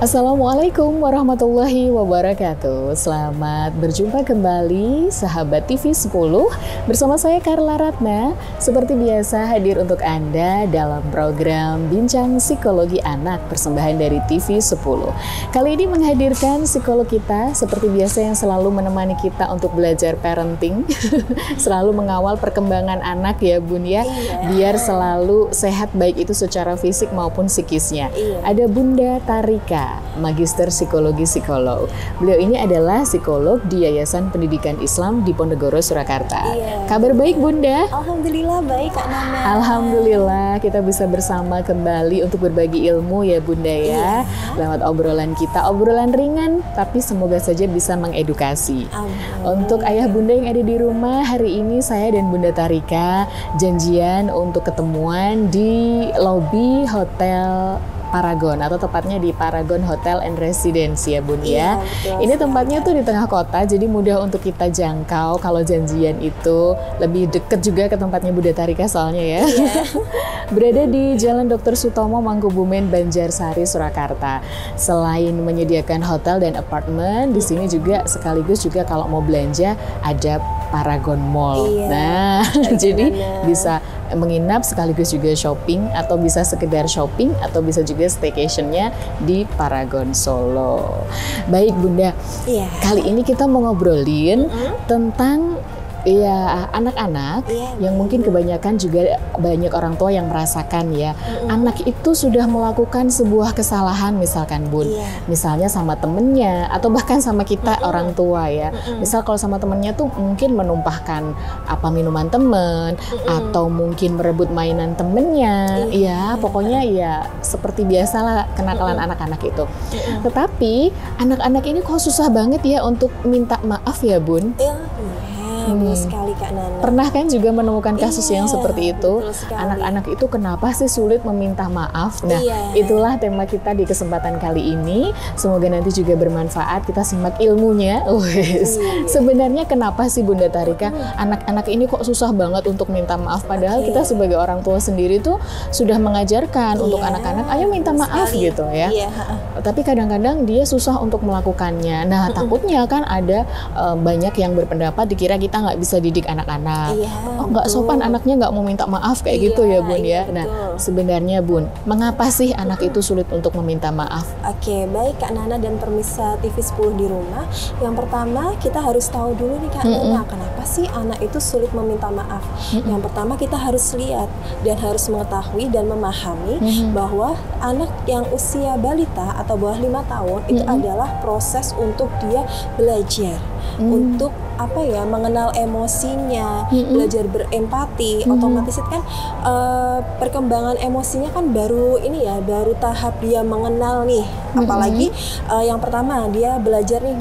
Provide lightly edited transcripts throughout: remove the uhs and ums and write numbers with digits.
Assalamualaikum warahmatullahi wabarakatuh. Selamat berjumpa kembali sahabat TV 10 bersama saya Carla Ratna. Seperti biasa hadir untuk Anda dalam program Bincang Psikologi Anak persembahan dari TV 10. Kali ini menghadirkan psikolog kita seperti biasa yang selalu menemani kita untuk belajar parenting, selalu mengawal perkembangan anak ya Bun ya, biar selalu sehat baik itu secara fisik maupun psikisnya. Ada Bunda Tarika, Magister Psikologi Psikolog. Beliau ini adalah psikolog di Yayasan Pendidikan Islam di Ponegoro, Surakarta. Kabar baik Bunda? Alhamdulillah baik Kak Nana. Alhamdulillah kita bisa bersama kembali untuk berbagi ilmu ya Bunda ya. Lewat obrolan kita, obrolan ringan tapi semoga saja bisa mengedukasi. Untuk ayah Bunda yang ada di rumah, hari ini saya dan Bunda Tarika janjian untuk ketemuan di lobi Hotel Paragon atau tepatnya di Paragon Hotel and Residence ya Bun ya. Ini tempatnya tuh di tengah kota, jadi mudah untuk kita jangkau. Kalau janjian itu lebih deket juga ke tempatnya Bunda Tarika soalnya ya. Berada di Jalan Dr. Sutomo, Mangkubumen, Banjarsari, Surakarta. Selain menyediakan hotel dan apartemen, di sini juga sekaligus juga kalau mau belanja ada Paragon Mall. Nah, jadi bisa menginap sekaligus juga shopping, atau bisa sekedar shopping, atau bisa juga staycationnya di Paragon Solo. Baik Bunda, kali ini kita mau ngobrolin tentang ya anak-anak yang mungkin kebanyakan juga banyak orang tua yang merasakan ya, anak itu sudah melakukan sebuah kesalahan misalkan Bun, misalnya sama temennya atau bahkan sama kita orang tua ya. Misal kalau sama temennya tuh mungkin menumpahkan apa minuman temen, atau mungkin merebut mainan temennya, ya pokoknya ya seperti biasalah kenakalan anak-anak itu. Tetapi anak-anak ini kok susah banget ya untuk minta maaf ya Bun. Sekali Kak Nana. Pernah kan juga menemukan kasus yang seperti itu? Anak-anak itu kenapa sih sulit meminta maaf? Nah, itulah tema kita di kesempatan kali ini. Semoga nanti juga bermanfaat. Kita simak ilmunya. Sebenarnya kenapa sih Bunda Tarika anak-anak ini kok susah banget untuk minta maaf? Padahal kita sebagai orang tua sendiri tuh sudah mengajarkan untuk anak-anak, ayo minta maaf gitu ya. Tapi kadang-kadang dia susah untuk melakukannya. Nah, takutnya kan ada banyak yang berpendapat dikira kita nggak bisa didik anak-anak. Oh, nggak sopan anaknya nggak mau minta maaf kayak gitu ya Bun ya. Nah, sebenarnya Bun, mengapa sih anak itu sulit untuk meminta maaf? Oke, baik Kak Nana dan pemirsa TV 10 di rumah. Yang pertama kita harus tahu dulu nih Kak Nana, kenapa sih anak itu sulit meminta maaf? Yang pertama kita harus lihat dan harus mengetahui dan memahami bahwa anak yang usia balita atau bawah 5 tahun itu adalah proses untuk dia belajar, untuk apa ya, mengenal emosinya, belajar berempati. Otomatis kan perkembangan emosinya kan baru ini ya, baru tahap dia mengenal nih. Apalagi yang pertama dia belajar nih,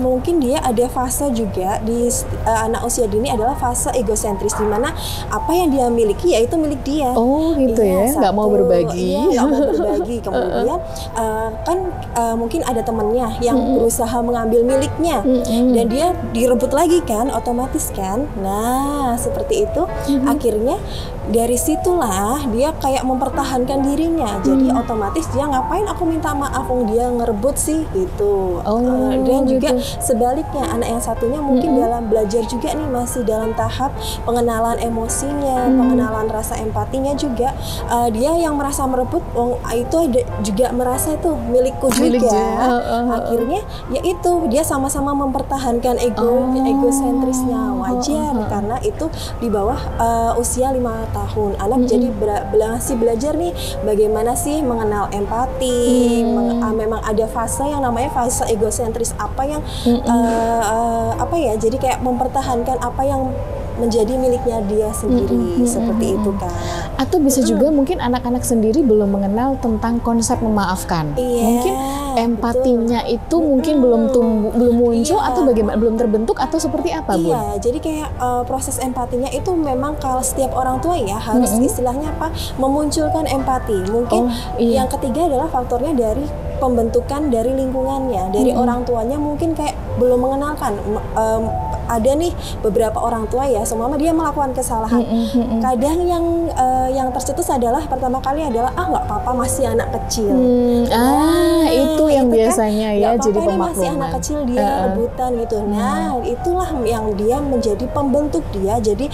mungkin dia ada fase juga di anak usia dini adalah fase egosentris, di mana apa yang dia miliki ya itu milik dia. Oh gitu ya, nggak mau berbagi. Nggak mau berbagi. Kemudian kan mungkin ada temennya yang berusaha mengambil miliknya dan dia direbut lagi kan, otomatis kan. Nah seperti itu akhirnya dari situlah dia kayak mempertahankan dirinya. Jadi otomatis dia ngapain aku minta maaf, dia ngerebut sih gitu. Dan juga sebaliknya anak yang satunya mungkin dalam belajar juga nih, masih dalam tahap pengenalan emosinya, pengenalan rasa empatinya juga. Dia yang merasa merebut, itu juga merasa itu milikku juga. Akhirnya ya itu dia sama-sama mempertahankan egosentrisnya. Wajar karena itu di bawah usia 5 tahun. Anak jadi masih belajar nih bagaimana sih mengenal empati. Memang ada fase yang namanya fase egosentris, apa yang apa ya, jadi kayak mempertahankan apa yang menjadi miliknya dia sendiri. Seperti itu kan. Atau bisa juga mungkin anak-anak sendiri belum mengenal tentang konsep memaafkan. Mungkin empatinya itu mungkin belum tumbuh, belum muncul, atau bagaimana, belum terbentuk, atau seperti apa Bun? Jadi kayak proses empatinya itu memang kalau setiap orang tua ya harus istilahnya apa, memunculkan empati. Mungkin yang ketiga adalah faktornya dari pembentukan dari lingkungannya, dari orang tuanya mungkin kayak belum mengenalkan ada nih beberapa orang tua ya, seumpama dia melakukan kesalahan. Kadang yang tercetus adalah pertama kali adalah nggak apa-apa masih anak kecil. Itu yang itu biasanya kan, ya nggak jadi apa-apa, ini pemakluman. masih anak kecil dia rebutan gitu. Nah, itulah yang dia menjadi pembentuk dia. Jadi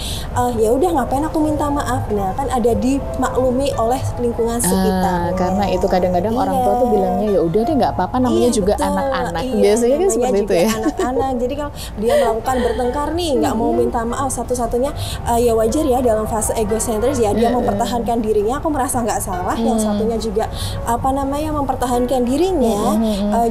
ya udah ngapain aku minta maaf. Nah, kan ada dimaklumi oleh lingkungan sekitar. Karena itu kadang-kadang orang tua tuh bilangnya ya udah deh nggak apa-apa, namanya juga betul. anak-anak. Biasanya kan seperti itu ya. Anak-anak. Jadi kalau dia melakukan bertengkar nih, nggak mau minta maaf, satu-satunya ya wajar ya dalam fase egosentris ya, dia mempertahankan dirinya, aku merasa nggak salah. Yang satunya juga mempertahankan dirinya,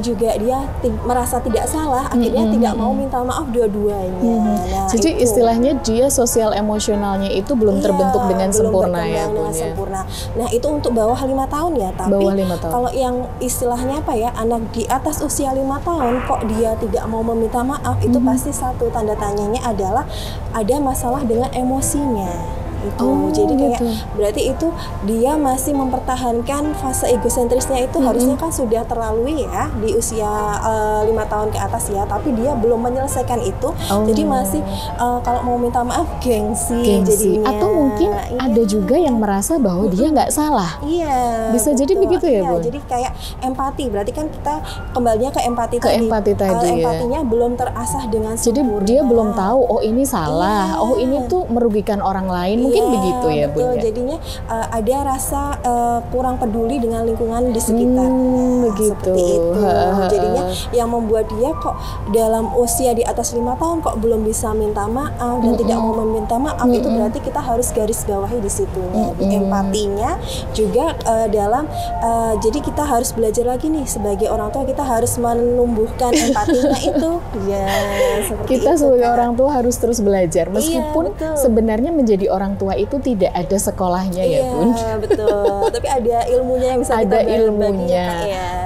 juga dia merasa tidak salah, akhirnya tidak mau minta maaf dua-duanya. Nah, jadi itu. istilahnya dia sosial emosionalnya itu belum terbentuk dengan sempurna ya, dengan sempurna. Nah, itu untuk bawah 5 tahun ya. Tapi bawah 5 tahun. kalau yang istilahnya apa ya, anak di atas usia 5 tahun kok dia tidak mau meminta maaf, itu pasti satu tanda tanyanya adalah ada masalah dengan emosinya. Jadi kayak berarti itu dia masih mempertahankan fase egosentrisnya itu harusnya kan sudah terlalui ya di usia 5 tahun ke atas ya, tapi dia belum menyelesaikan itu. Jadi masih kalau mau minta maaf gengsi jadinya. Atau mungkin ada juga yang merasa bahwa dia nggak salah. Bisa jadi begitu ya, Bu? Jadi kayak empati, berarti kan kita kembalinya ke empati tadi. Empatinya belum terasah dengan sempurna. Jadi dia belum tahu ini salah, ini tuh merugikan orang lain. Mungkin begitu ya, betul. Bunda. Jadinya ada rasa kurang peduli dengan lingkungan di sekitar. Begitu. Seperti itu. Jadinya yang membuat dia kok dalam usia di atas 5 tahun kok belum bisa minta maaf dan tidak mau meminta maaf, itu berarti kita harus garis bawahi di situ. Empatinya juga dalam jadi kita harus belajar lagi nih sebagai orang tua, kita harus menumbuhkan empatinya itu. Ya, seperti kita itu, sebagai kan. orang tua harus terus belajar meskipun sebenarnya menjadi orang tua itu tidak ada sekolahnya ya, Bun. Iya, betul. Tapi ada ilmunya yang bisa ada kita ilmunya.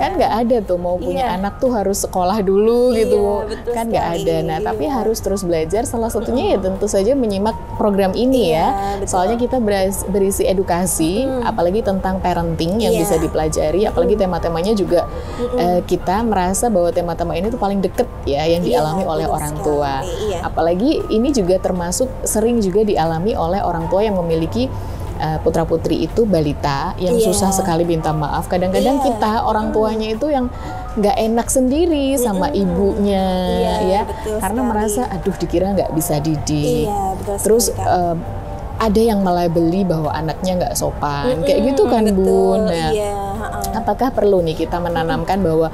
Kan nggak ada tuh mau punya anak tuh harus sekolah dulu gitu. Kan nggak ada. Nah, tapi harus terus belajar. Salah satunya ya tentu saja menyimak program ini ya. Betul. Soalnya kita berisi edukasi, apalagi tentang parenting yang bisa dipelajari, apalagi tema-temanya juga kita merasa bahwa tema-tema ini tuh paling deket ya yang dialami oleh orang tua. Apalagi ini juga termasuk sering juga dialami oleh orang tua yang memiliki putra-putri itu balita yang susah sekali minta maaf. Kadang-kadang kita orang tuanya itu yang nggak enak sendiri sama ibunya ya, karena merasa aduh dikira nggak bisa didik. Terus ada yang melabeli bahwa anaknya nggak sopan, kayak gitu kan, Bun. Nah, apakah perlu nih kita menanamkan bahwa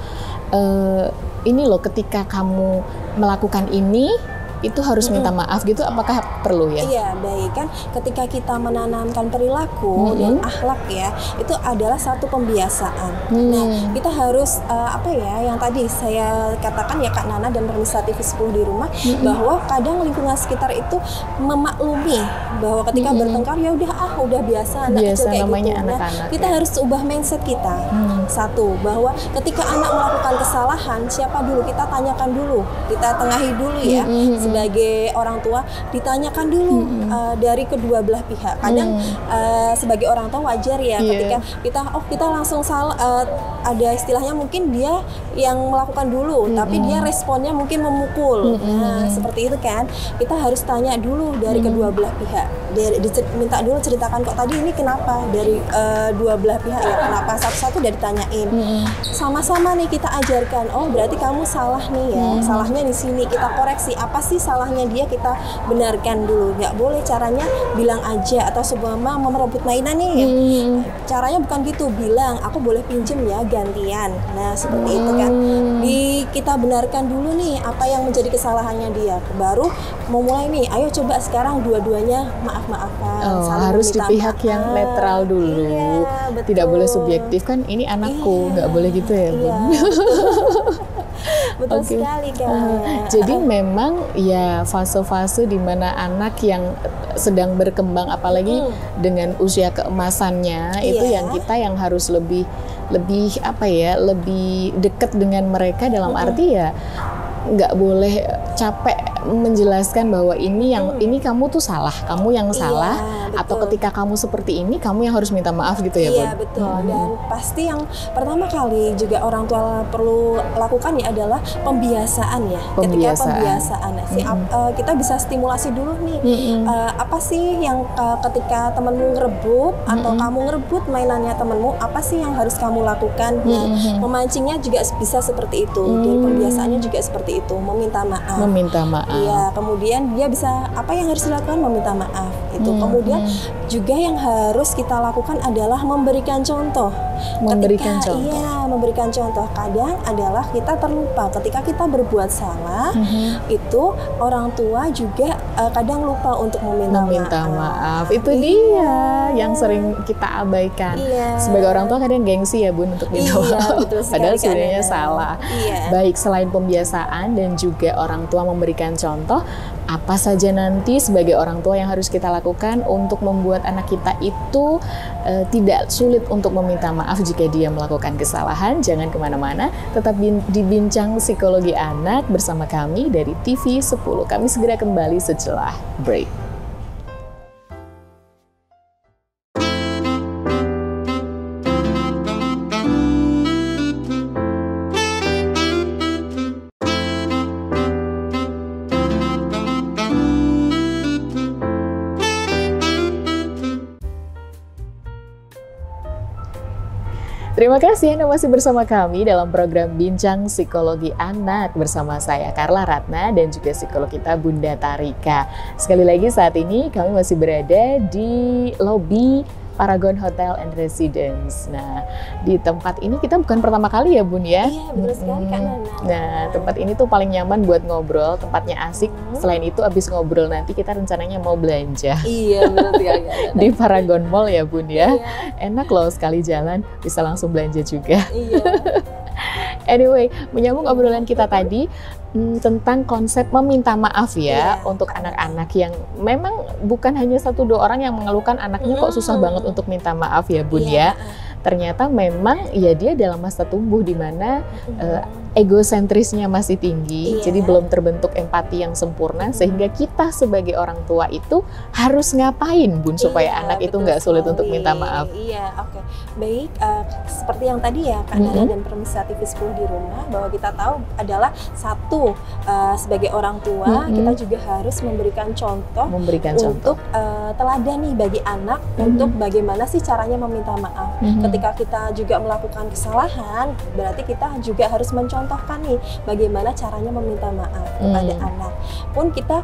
ini loh ketika kamu melakukan ini itu harus minta maaf gitu, apakah perlu ya? Iya, baik kan ketika kita menanamkan perilaku dan akhlak ya, itu adalah satu pembiasaan. Nah, kita harus yang tadi saya katakan ya Kak Nana dan Permisa TV 10 di rumah, bahwa kadang lingkungan sekitar itu memaklumi bahwa ketika bertengkar ya udah biasa anak kecil kayak namanya gitu. Anak-anak, kita harus ubah mindset kita. Satu, bahwa ketika anak melakukan kesalahan, siapa dulu kita tanyakan dulu, kita tengahi dulu ya. Sebagai orang tua ditanyakan dulu dari kedua belah pihak. Kadang sebagai orang tua wajar ya ketika kita langsung salah, ada istilahnya mungkin dia yang melakukan dulu, tapi dia responnya mungkin memukul. Nah, seperti itu kan. Kita harus tanya dulu dari kedua belah pihak. Minta dulu ceritakan kok tadi ini kenapa dari dua belah pihak ya, kenapa satu-satu udah ditanyain. Sama-sama nih kita ajarkan. Oh, berarti kamu salah nih ya. Salahnya di sini, kita koreksi. Apa sih salahnya dia, kita benarkan dulu. Nggak boleh caranya bilang aja atau sebelumnya merebut mainan nih ya. Caranya bukan gitu, bilang aku boleh pinjem ya gantian. Nah, seperti itu kan. Kita benarkan dulu nih apa yang menjadi kesalahannya dia, baru mau mulai nih, ayo coba sekarang dua-duanya maaf-maafan. Harus di pihak yang netral dulu. Tidak boleh subjektif kan, ini anakku, nggak boleh gitu ya, Bu. Betul sekali kan. Jadi memang ya fase-fase di mana anak yang sedang berkembang, apalagi dengan usia keemasannya, itu yang kita yang harus lebih dekat dengan mereka, dalam arti ya nggak boleh capek menjelaskan bahwa ini kamu tuh salah, kamu yang salah, atau ketika kamu seperti ini kamu yang harus minta maaf gitu ya, Bun? Iya, betul. Dan pasti yang pertama kali juga orang tua perlu lakukan ya adalah pembiasaan ya. Ketika pembiasaan kita bisa stimulasi dulu nih. Apa sih yang ketika temenmu ngerebut atau kamu ngerebut mainannya temenmu, apa sih yang harus kamu lakukan? Memancingnya juga bisa seperti itu. Dan pembiasaannya juga seperti itu, meminta maaf. Meminta maaf. Iya, kemudian dia bisa apa yang harus dilakukan, meminta maaf. Itu kemudian juga yang harus kita lakukan adalah memberikan contoh. Memberikan contoh. Iya, memberikan contoh. Kadang adalah kita terlupa ketika kita berbuat salah, itu orang tua juga kadang lupa untuk meminta maaf. Itu dia yang sering kita abaikan. Sebagai orang tua kadang gengsi ya, Bun, untuk minta maaf. Padahal sebenarnya salah. Baik, selain pembiasaan dan juga orang tua memberikan contoh, apa saja nanti sebagai orang tua yang harus kita lakukan untuk membuat anak kita itu tidak sulit untuk meminta maaf jika dia melakukan kesalahan? Jangan kemana-mana, tetap di Bincang Psikologi Anak bersama kami dari TV 10. Kami segera kembali setelah break. Terima kasih Anda masih bersama kami dalam program Bincang Psikologi Anak bersama saya Carla Ratna dan juga psikolog kita Bunda Tarika. Sekali lagi saat ini kami masih berada di lobi Paragon Hotel and Residence. Nah, di tempat ini kita bukan pertama kali ya, Bun ya? Iya, betul sekali Kak Nana. Nah, tempat ini tuh paling nyaman buat ngobrol, tempatnya asik. Selain itu abis ngobrol nanti kita rencananya mau belanja. Iya, betul sekali Kak Nana. Di Paragon Mall ya, Bun ya? Enak loh, sekali jalan bisa langsung belanja juga. Iya. Anyway, menyambung obrolan kita tadi tentang konsep meminta maaf ya untuk anak-anak yang memang bukan hanya 1-2 orang yang mengeluhkan anaknya kok susah banget untuk minta maaf ya, Bun ya. Ternyata memang ya dia dalam masa tumbuh di mana egosentrisnya masih tinggi, jadi belum terbentuk empati yang sempurna, sehingga kita sebagai orang tua itu harus ngapain, Bun, supaya anak itu nggak sulit untuk minta maaf. Iya, oke. Baik, seperti yang tadi ya Kak Nana dan pemirsa TV 10 di rumah, bahwa kita tahu adalah satu, sebagai orang tua kita juga harus memberikan contoh untuk teladan nih bagi anak untuk bagaimana sih caranya meminta maaf. Ketika kita juga melakukan kesalahan, berarti kita juga harus mencontohkan nih bagaimana caranya meminta maaf kepada anak. Pun kita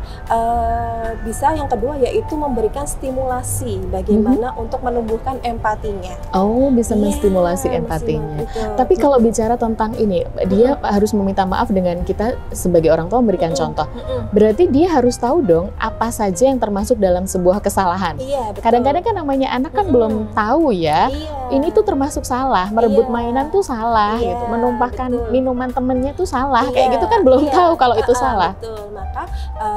bisa yang kedua yaitu memberikan stimulasi bagaimana untuk menumbuhkan empatinya. Oh, bisa menstimulasi empatinya. Tapi kalau bicara tentang ini, dia harus meminta maaf dengan kita sebagai orang tua memberikan contoh. Berarti dia harus tahu dong apa saja yang termasuk dalam sebuah kesalahan. Kadang-kadang kan namanya anak kan belum tahu ya. Ini tuh termasuk salah, merebut mainan tuh salah gitu, menumpahkan minuman temennya tuh salah, kayak gitu kan belum tahu kalau itu salah. Betul, maka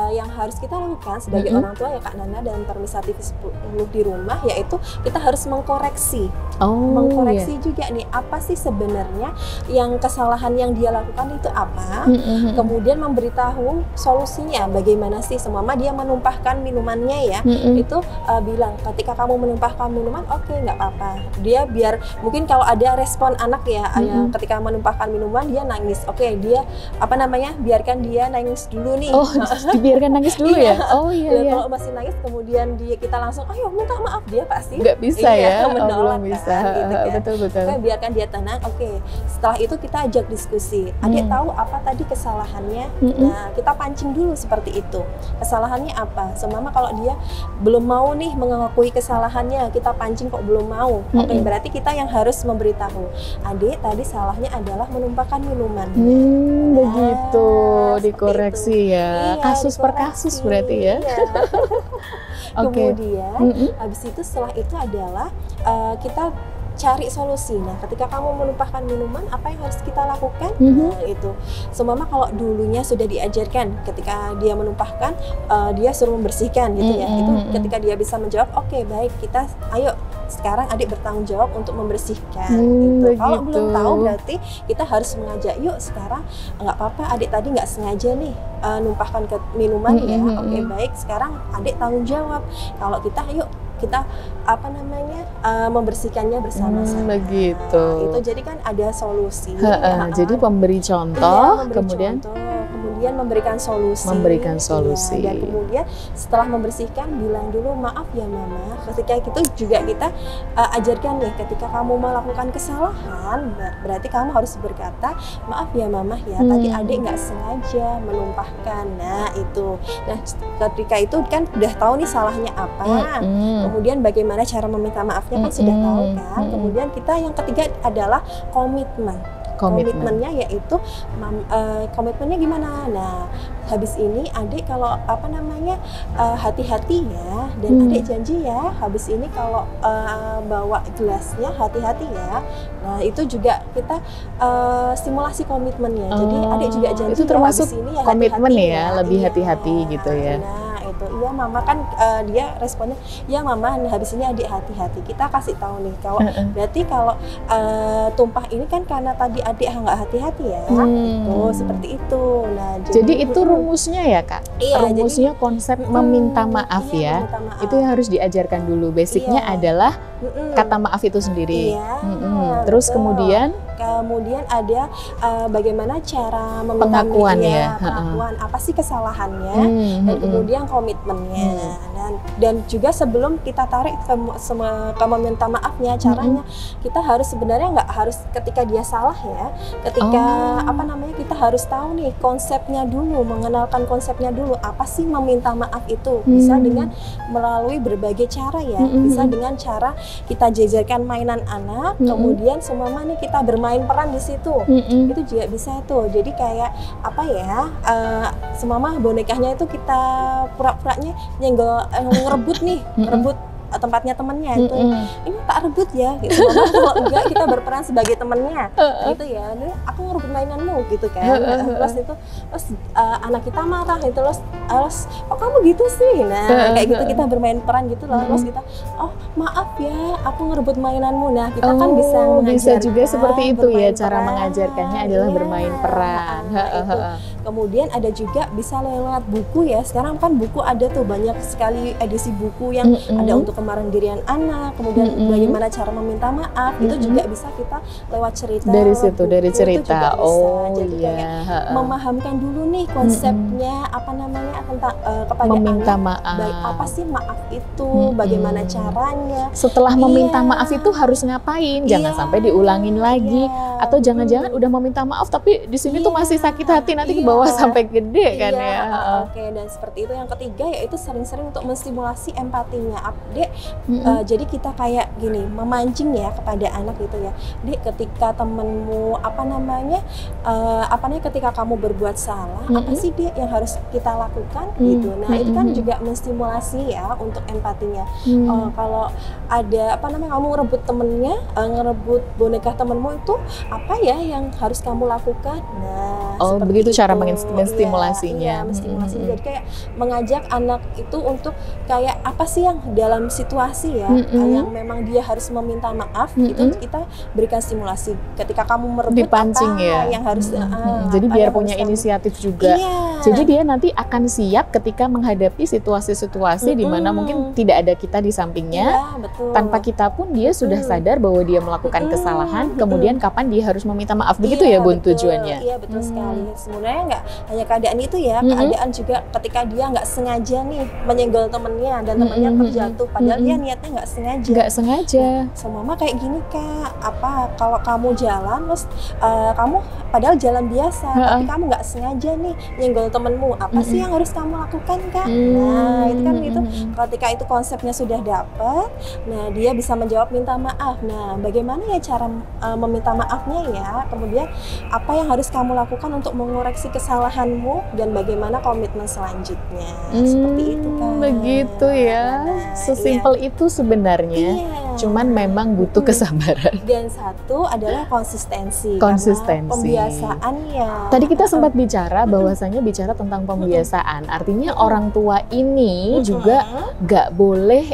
yang harus kita lakukan sebagai orang tua ya Kak Nana dan pemirsa TV 10 di rumah, yaitu kita harus mengkoreksi. Mengkoreksi juga nih, apa sih sebenarnya yang kesalahan yang dia lakukan itu apa, kemudian memberitahu solusinya, bagaimana sih semama dia menumpahkan minumannya ya, itu bilang ketika kamu menumpahkan minuman, oke, nggak apa-apa, dia biar mungkin kalau ada respon anak ya, ketika menumpahkan minuman dia nangis, oke, dia apa namanya, biarkan dia nangis dulu nih. Oh, dibiarkan nangis dulu ya? Oh iya. Kalau masih nangis kemudian kita langsung ayo minta maaf, dia pasti nggak bisa ya, menolak, belum bisa. Kan, gitu kan. Betul. Oke, biarkan dia tenang. Oke, setelah itu kita ajak diskusi. Adik tahu apa tadi kesalahannya? Nah, kita pancing dulu seperti itu. Kesalahannya apa? Semama kalau dia belum mau nih mengakui kesalahannya, kita pancing kok belum mau. Oke, berarti kita yang harus memberitahu. Adik tadi salahnya adalah menumpahkan minuman. Begitu, dikoreksi ya. Kasus per kasus berarti ya. Kemudian habis itu setelah itu adalah kita cari solusi. Nah, ketika kamu menumpahkan minuman, apa yang harus kita lakukan? Nah, itu. Semama kalau dulunya sudah diajarkan, ketika dia menumpahkan, dia suruh membersihkan gitu ya. Itu ketika dia bisa menjawab, oke, baik, kita ayo sekarang adik bertanggung jawab untuk membersihkan. Gitu. Kalau belum tahu berarti kita harus mengajak, yuk sekarang nggak apa-apa adik tadi nggak sengaja nih numpahkan ke minuman ya. Oke, baik, sekarang adik tanggung jawab. Kalau kita yuk kita membersihkannya bersama-sama. Begitu. Itu jadi kan ada solusi. Jadi pemberi contoh, kemudian memberikan solusi. Ya, dan kemudian setelah membersihkan bilang dulu maaf ya mama. Ketika itu juga kita ajarkan nih, ketika kamu melakukan kesalahan berarti kamu harus berkata maaf ya mama ya, tadi adik nggak sengaja menumpahkan. Nah itu. Nah ketika itu kan udah tahu nih salahnya apa. Kemudian bagaimana cara meminta maafnya kan sudah tahu kan. Kemudian kita yang ketiga adalah komitmen. Komitmennya yaitu komitmennya gimana? Nah, habis ini adik kalau hati-hati ya, dan adik janji ya, habis ini kalau bawa gelasnya hati-hati ya. Nah, itu juga kita simulasi komitmennya. Jadi adik juga janji itu termasuk habis ini ya komitmen hati-hati ya, lebih hati-hati gitu ya. Nah, itu iya mama kan dia responnya ya mama habis ini adik hati-hati. Kita kasih tahu nih kalau berarti kalau tumpah ini kan karena tadi adik nggak hati-hati ya, itu seperti itu. Nah, jadi itu rumusnya ya kak? Iya, rumusnya jadi, konsep meminta maaf ya, meminta maaf. Itu yang harus diajarkan dulu. Basicnya adalah kata maaf itu sendiri. Terus kemudian ada bagaimana cara meminta pengakuan pengakuan apa sih kesalahannya, dan kemudian komitmennya, dan juga sebelum kita tarik ke meminta maafnya, caranya kita harus sebenarnya nggak harus ketika dia salah ya, ketika kita harus tahu nih konsepnya dulu, mengenalkan konsepnya dulu, apa sih meminta maaf itu. Bisa dengan melalui berbagai cara ya, bisa dengan cara kita jajarkan mainan anak, kemudian semua nih kita bermain peran di situ, itu juga bisa tuh. Jadi kayak apa ya, semama bonekanya itu kita pura-puranya nyenggol, ngerebut nih, ngerebut tempatnya temennya itu, ini tak rebut ya gitu. Kalau enggak kita berperan sebagai temennya gitu ya, ini aku ngerebut mainanmu gitu kan. Terus anak kita marah itu, terus kok kamu gitu sih. Nah kayak gitu kita bermain peran gitu loh. Terus kita maaf ya aku ngerebut mainanmu. Nah kita kan bisa bisa juga seperti itu ya, cara mengajarkannya adalah bermain peran. Kemudian ada juga bisa lewat buku ya, sekarang kan buku ada tuh banyak sekali edisi buku yang ada untuk kemandirian anak, kemudian bagaimana cara meminta maaf, itu juga bisa kita lewat cerita. Dari situ, dari cerita. Jadi kayak memahamkan dulu nih konsepnya tentang kepada meminta anak, maaf. Baik, apa sih maaf itu, bagaimana caranya. Setelah meminta maaf itu harus ngapain? Jangan sampai diulangin lagi, atau jangan-jangan udah meminta maaf tapi di sini tuh masih sakit hati, nanti ke bawah sampai gede kan ya. Oke, dan seperti itu. Yang ketiga yaitu sering-sering untuk menstimulasi empatinya. Dek, jadi kita kayak gini, memancing ya kepada anak gitu ya. Dek, ketika temenmu ketika kamu berbuat salah, apa sih Dek yang harus kita lakukan gitu. Nah, itu kan juga menstimulasi ya untuk empatinya. Kalau ada kamu ngerebut temennya, ngerebut boneka temenmu, itu apa ya yang harus kamu lakukan. Nah, begitu cara menstimulasinya. Menstimulasi. Jadi kayak mengajak anak itu untuk kayak apa sih yang dalam situasi ya, yang memang dia harus meminta maaf, itu kita berikan stimulasi. Ketika kamu merebut, dipancing apa ya yang harus jadi biar punya inisiatif juga. Jadi dia nanti akan siap ketika menghadapi situasi-situasi di mana mungkin tidak ada kita di sampingnya. Tanpa kita pun dia sudah sadar bahwa dia melakukan kesalahan, kemudian kapan dia harus meminta maaf. Begitu ya Bun tujuannya. Iya, betul sekali. Sebenarnya nggak hanya keadaan itu ya, keadaan juga ketika dia nggak sengaja nih menyenggol temennya dan temennya terjatuh, padahal dia niatnya nggak sengaja. Nggak sengaja. Semama kayak gini Kak, kalau kamu jalan terus kamu padahal jalan biasa, tapi kamu nggak sengaja nih nyenggol temenmu, apa sih yang harus kamu lakukan Kak? Nah itu kan itu ketika itu konsepnya sudah dapat, nah dia bisa menjawab minta maaf. Nah bagaimana ya cara meminta maafnya ya, kemudian apa yang harus kamu lakukan untuk mengoreksi kesalahanmu, dan bagaimana komitmen selanjutnya. Seperti itu kan. Begitu ya. Sesimpel itu sebenarnya. Cuman memang butuh kesabaran. Dan satu adalah konsistensi. Pembiasaannya. Tadi kita sempat bicara bahwasanya bicara tentang pembiasaan. Artinya orang tua ini juga nggak boleh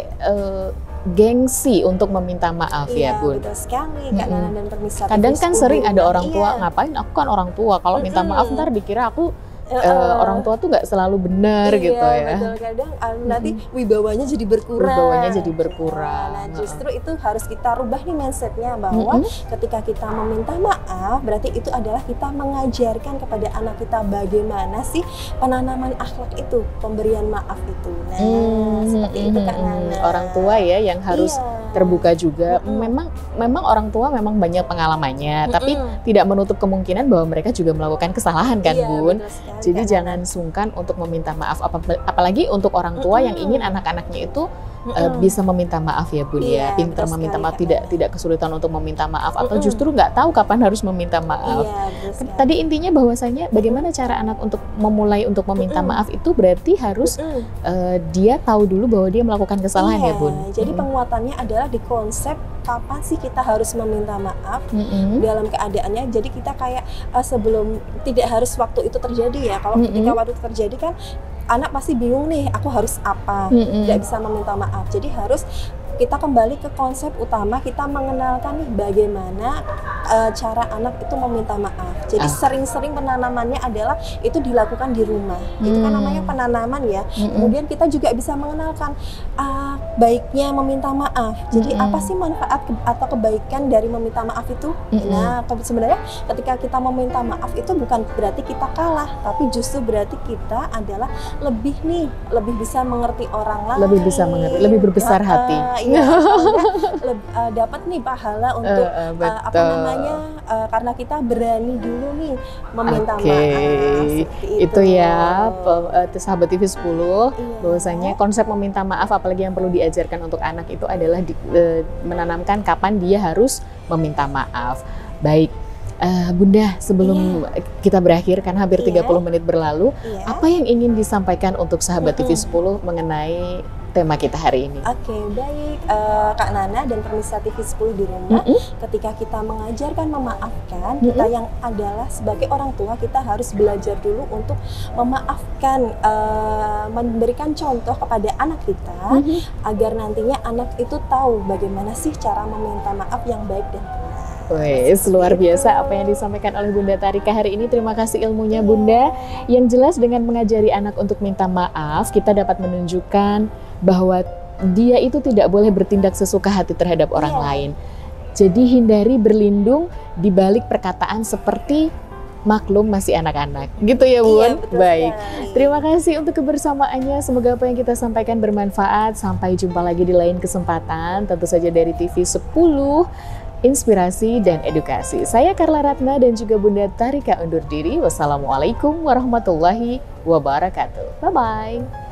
gengsi untuk meminta maaf ya Bun. Betul sekali Kak Nana dan Permisa. Kadang kan sering ada orang tua, ngapain aku kan orang tua, kalau minta maaf ntar dikira aku orang tua tuh nggak selalu benar gitu ya. Betul, kadang nanti wibawanya jadi berkurang. Wibawanya jadi berkurang. Nah, justru itu harus kita rubah nih mindsetnya bahwa ketika kita meminta maaf, berarti itu adalah kita mengajarkan kepada anak kita bagaimana sih penanaman akhlak itu, pemberian maaf itu. Nah, seperti itu Kak Nana. Orang tua ya yang harus terbuka juga. Memang orang tua memang banyak pengalamannya, tapi tidak menutup kemungkinan bahwa mereka juga melakukan kesalahan kan Bun. Jadi jangan sungkan untuk meminta maaf, apalagi untuk orang tua yang ingin anak-anaknya itu bisa meminta maaf ya Bun ya, pintar meminta maaf, tidak kesulitan untuk meminta maaf atau justru nggak tahu kapan harus meminta maaf. Tadi intinya bahwasanya bagaimana cara anak untuk memulai untuk meminta maaf itu berarti harus dia tahu dulu bahwa dia melakukan kesalahan ya Bun. Jadi penguatannya adalah di konsep kapan sih kita harus meminta maaf dalam keadaannya. Jadi kita kayak sebelum, tidak harus waktu itu terjadi ya. Kalau ketika waktu itu terjadi kan anak pasti bingung nih, aku harus apa, tidak bisa meminta maaf. Jadi harus kita kembali ke konsep utama, kita mengenalkan nih bagaimana cara anak itu meminta maaf. Jadi sering-sering penanamannya adalah itu dilakukan di rumah. Itu kan namanya penanaman ya. Kemudian kita juga bisa mengenalkan baiknya meminta maaf. Jadi apa sih manfaat atau kebaikan dari meminta maaf itu? Nah, sebenarnya ketika kita meminta maaf itu bukan berarti kita kalah, tapi justru berarti kita adalah lebih bisa mengerti orang lain. Lebih bisa mengerti, lebih berbesar hati. Dapat nih pahala untuk karena kita berani dulu nih meminta maaf. Itu ya sahabat TV 10 bahwasanya konsep meminta maaf apalagi yang perlu diajarkan untuk anak itu adalah menanamkan kapan dia harus meminta maaf. Baik Bunda, sebelum kita berakhir kan hampir 30 menit berlalu, apa yang ingin disampaikan untuk sahabat TV 10 mengenai tema kita hari ini? Oke, baik Kak Nana dan Permisa TV 10 di rumah, ketika kita mengajarkan memaafkan, kita yang adalah sebagai orang tua, kita harus belajar dulu untuk memaafkan, memberikan contoh kepada anak kita, agar nantinya anak itu tahu bagaimana sih cara meminta maaf yang baik dan benar. Wes, luar biasa apa yang disampaikan oleh Bunda Tarika hari ini. Terima kasih ilmunya Bunda. Yang jelas dengan mengajari anak untuk minta maaf, kita dapat menunjukkan bahwa dia itu tidak boleh bertindak sesuka hati terhadap orang lain. Jadi hindari berlindung di balik perkataan seperti maklum masih anak-anak. Gitu ya Bun? Baik. Terima kasih untuk kebersamaannya. Semoga apa yang kita sampaikan bermanfaat. Sampai jumpa lagi di lain kesempatan. Tentu saja dari TV 10. Inspirasi dan edukasi. Saya Carla Ratna dan juga Bunda Tarika undur diri. Wassalamualaikum warahmatullahi wabarakatuh. Bye-bye.